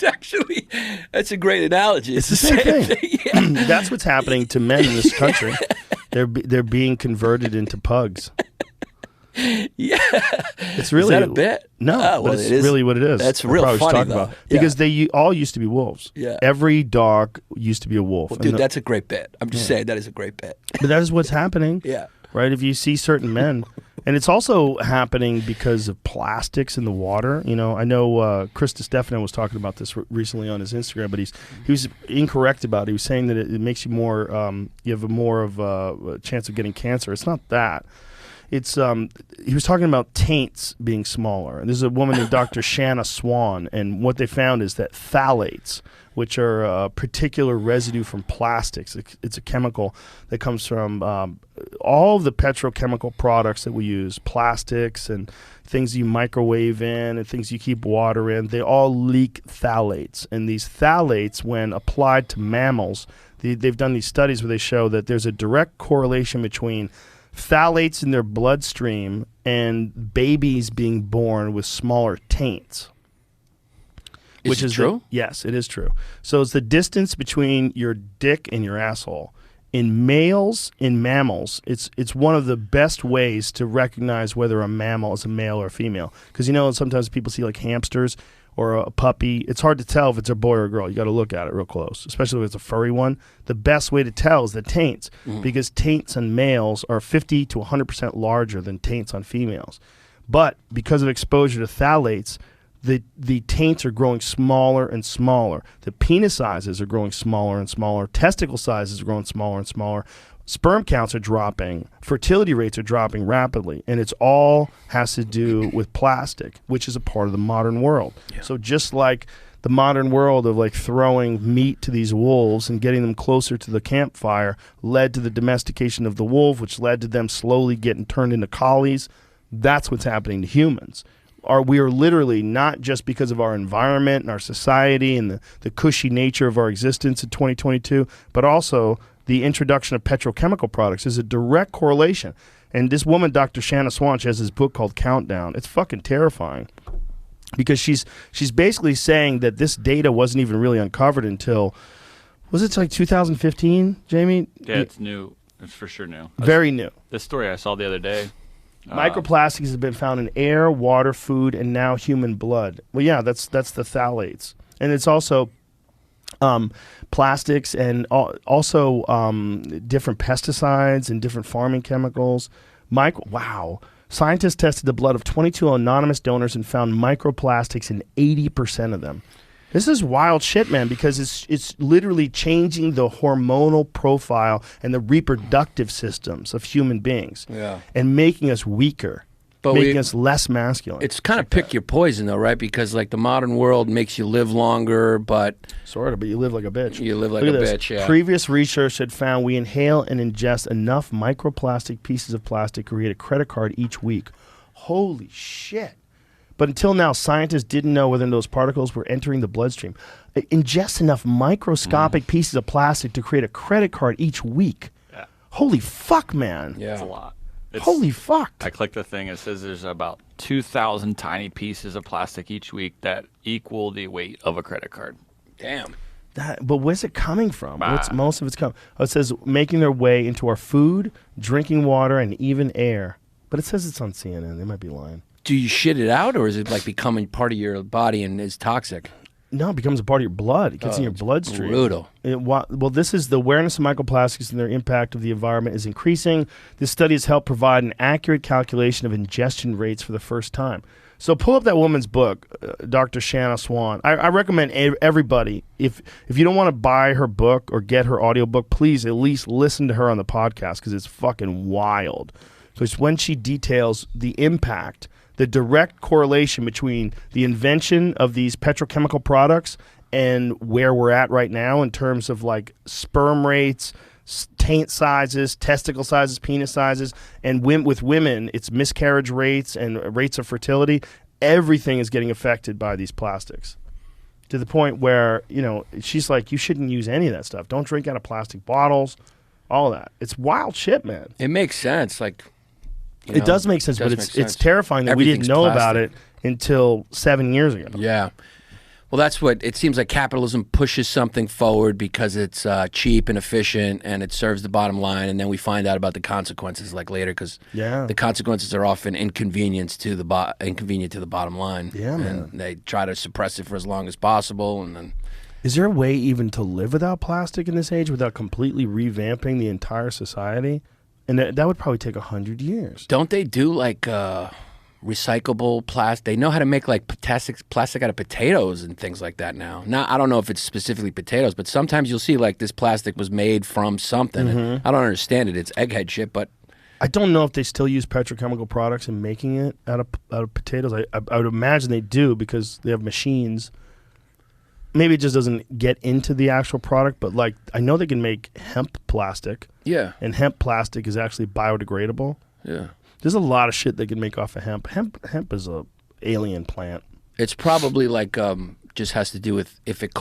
that's a great analogy. It's the same thing. Yeah. That's what's happening to men in this country. They're being converted into pugs. Yeah, it's really is that a bit? No, but it's really what it is. That's real funny though. About. Because they all used to be wolves. Yeah, every dog used to be a wolf. Well, dude, that's a great bit. I'm just saying that is a great bit. But that is what's happening. Yeah, right. If you see certain men, and it's also happening because of plastics in the water. You know, I know Chris DiStefano was talking about this recently on his Instagram, but he was incorrect about it. He was saying that it makes you more, you have more of a chance of getting cancer. It's not that. It's he was talking about taints being smaller. And this is a woman named Dr. Shanna Swan, and what they found is that phthalates, which are a particular residue from plastics, it's a chemical that comes from all of the petrochemical products that we use, plastics and things you microwave in and things you keep water in, they all leak phthalates. And these phthalates, when applied to mammals, they've done these studies where they show that there's a direct correlation between phthalates in their bloodstream and babies being born with smaller taints. Which is true? Yes, it is true. So it's the distance between your dick and your asshole. In mammals, it's one of the best ways to recognize whether a mammal is a male or a female. Because, you know, sometimes people see like hamsters or a puppy. It's hard to tell if it's a boy or a girl. You got to look at it real close, especially if it's a furry one. The best way to tell is the taints, because taints on males are 50 to 100% larger than taints on females. But because of exposure to phthalates, the taints are growing smaller and smaller. The penis sizes are growing smaller and smaller. Testicle sizes are growing smaller and smaller. Sperm counts are dropping. Fertility rates are dropping rapidly. And it's all has to do with plastic, which is a part of the modern world. Yeah. So just like the modern world of like throwing meat to these wolves and getting them closer to the campfire led to the domestication of the wolf, which led to them slowly getting turned into collies, that's what's happening to humans. We are literally, not just because of our environment and our society and the cushy nature of our existence in 2022, but also the introduction of petrochemical products is a direct correlation. And this woman, Dr. Shanna Swan, she has this book called Countdown. It's fucking terrifying because she's basically saying that this data wasn't even really uncovered until, was it like 2015, Jamie? Yeah, it's new. It's for sure new. Very new. The story I saw the other day. Microplastics have been found in air, water, food, and now human blood. Well, yeah, that's the phthalates. And it's also plastics and also different pesticides and different farming chemicals. Wow. Scientists tested the blood of 22 anonymous donors and found microplastics in 80% of them. This is wild shit, man, because it's literally changing the hormonal profile and the reproductive systems of human beings, and making us weaker, making us less masculine. It's kind of pick your poison, though, right? Because like the modern world makes you live longer, but but you live like a bitch. You live like a bitch. Yeah. Previous research had found we inhale and ingest enough microplastic pieces of plastic to create a credit card each week. Holy shit. But until now, scientists didn't know whether those particles were entering the bloodstream. Ingest enough microscopic pieces of plastic to create a credit card each week. Yeah. Holy fuck, man. Yeah. That's a lot. Holy fuck. I clicked the thing. It says there's about 2,000 tiny pieces of plastic each week that equal the weight of a credit card. Damn. But where's it coming from? Most of it's coming. It says making their way into our food, drinking water, and even air. But it says it's on CNN. They might be lying. Do you shit it out, or is it like becoming part of your body and is toxic? No, it becomes a part of your blood. It gets in your bloodstream. Brutal. Well, this is the awareness of microplastics and their impact of the environment is increasing. This study has helped provide an accurate calculation of ingestion rates for the first time. So pull up that woman's book, Dr. Shanna Swan. I recommend everybody, if you don't want to buy her book or get her audiobook, please at least listen to her on the podcast because it's fucking wild. Because when she details the impact, the direct correlation between the invention of these petrochemical products and where we're at right now in terms of like sperm rates, taint sizes, testicle sizes, penis sizes, and with women, it's miscarriage rates and rates of fertility. Everything is getting affected by these plastics to the point where, you know, she's like, you shouldn't use any of that stuff. Don't drink out of plastic bottles, all of that. It's wild shit, man. It makes sense. Like, it does make sense, but it's terrifying that we didn't know about it until 7 years ago. Yeah. Well, that's what it seems like. Capitalism pushes something forward because it's cheap and efficient, and it serves the bottom line. And then we find out about the consequences like later, because the consequences are often inconvenient to the bottom line. Yeah, man. And they try to suppress it for as long as possible, and then. Is there a way even to live without plastic in this age without completely revamping the entire society? And that would probably take 100 years. Don't they do like recyclable plastic? They know how to make like plastic out of potatoes and things like that now. Now, I don't know if it's specifically potatoes, but sometimes you'll see like this plastic was made from something. And I don't understand it. It's egghead shit, but I don't know if they still use petrochemical products in making it out of potatoes. I would imagine they do because they have machines. Maybe it just doesn't get into the actual product, but like I know they can make hemp plastic. Yeah. And hemp plastic is actually biodegradable. Yeah. There's a lot of shit they can make off of hemp. Hemp is a alien plant. It's probably like just has to do with if it